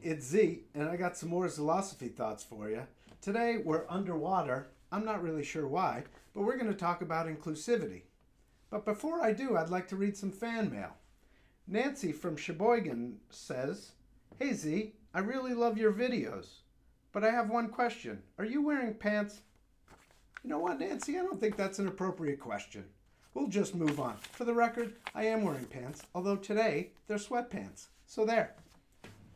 It's Z, and I got some more Zilosophy thoughts for you. Today we're underwater. I'm not really sure why, but we're going to talk about inclusivity. But before I do, I'd like to read some fan mail. Nancy from Sheboygan says, "Hey Z, I really love your videos, but I have one question. Are you wearing pants?" You know what, Nancy? I don't think that's an appropriate question. We'll just move on. For the record, I am wearing pants, although today they're sweatpants. So there.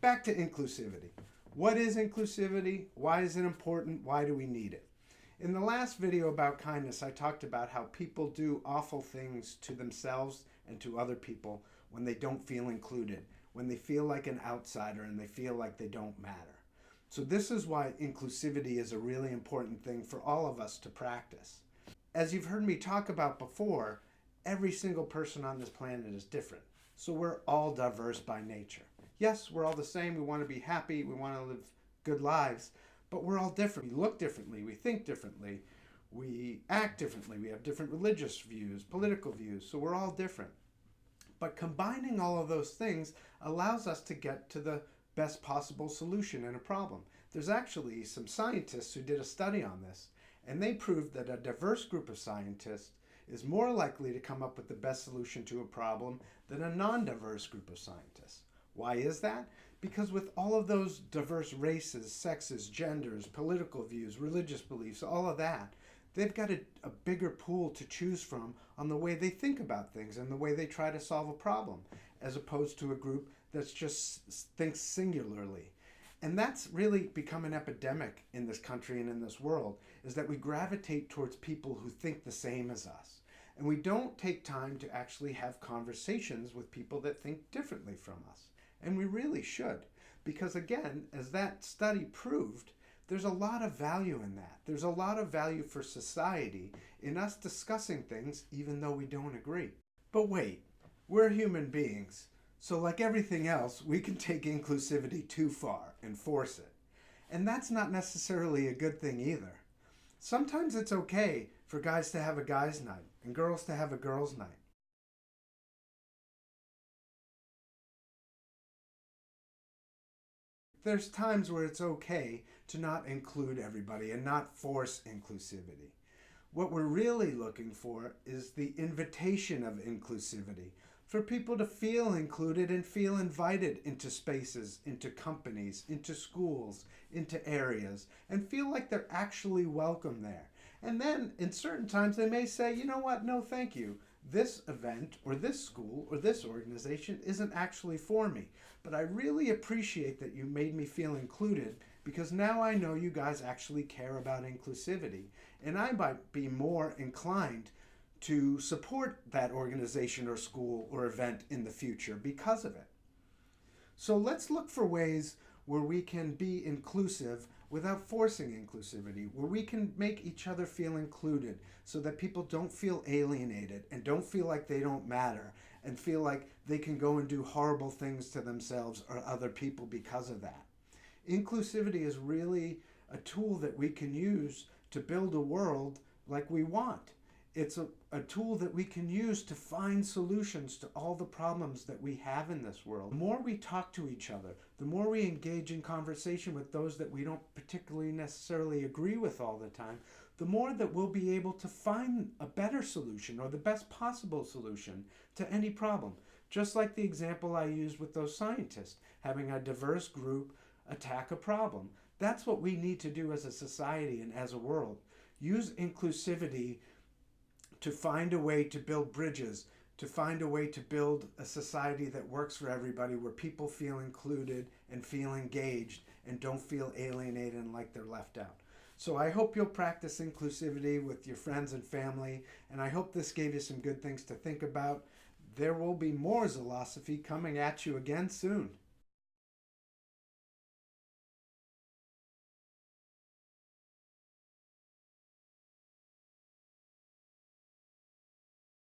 Back to inclusivity. What is inclusivity? Why is it important? Why do we need it? In the last video about kindness, I talked about how people do awful things to themselves and to other people when they don't feel included, when they feel like an outsider and they feel like they don't matter. So this is why inclusivity is a really important thing for all of us to practice. As you've heard me talk about before, every single person on this planet is different. So we're all diverse by nature. Yes, we're all the same. We want to be happy. We want to live good lives. But we're all different. We look differently. We think differently. We act differently. We have different religious views, political views. So we're all different. But combining all of those things allows us to get to the best possible solution in a problem. There's actually some scientists who did a study on this, and they proved that a diverse group of scientists is more likely to come up with the best solution to a problem than a non-diverse group of scientists. Why is that? Because with all of those diverse races, sexes, genders, political views, religious beliefs, all of that, they've got a bigger pool to choose from on the way they think about things and the way they try to solve a problem, as opposed to a group that just thinks singularly. And that's really become an epidemic in this country and in this world, is that we gravitate towards people who think the same as us. And we don't take time to actually have conversations with people that think differently from us. And we really should. Because again, as that study proved, there's a lot of value in that. There's a lot of value for society in us discussing things even though we don't agree. But wait, we're human beings. So like everything else, we can take inclusivity too far and force it. And that's not necessarily a good thing either. Sometimes it's okay for guys to have a guy's night and girls to have a girl's night. There's times where it's okay to not include everybody and not force inclusivity. What we're really looking for is the invitation of inclusivity, for people to feel included and feel invited into spaces, into companies, into schools, into areas, and feel like they're actually welcome there. And then in certain times they may say, you know what, no thank you. This event or this school or this organization isn't actually for me. But I really appreciate that you made me feel included, because now I know you guys actually care about inclusivity. And I might be more inclined to support that organization or school or event in the future because of it. So let's look for ways where we can be inclusive without forcing inclusivity, where we can make each other feel included so that people don't feel alienated and don't feel like they don't matter and feel like they can go and do horrible things to themselves or other people because of that. Inclusivity is really a tool that we can use to build a world like we want. It's a tool that we can use to find solutions to all the problems that we have in this world. The more we talk to each other, the more we engage in conversation with those that we don't particularly necessarily agree with all the time, the more that we'll be able to find a better solution or the best possible solution to any problem. Just like the example I used with those scientists, having a diverse group attack a problem. That's what we need to do as a society and as a world. Use inclusivity to find a way to build bridges, to find a way to build a society that works for everybody, where people feel included and feel engaged and don't feel alienated and like they're left out. So I hope you'll practice inclusivity with your friends and family, and I hope this gave you some good things to think about. There will be more Zilosophy coming at you again soon.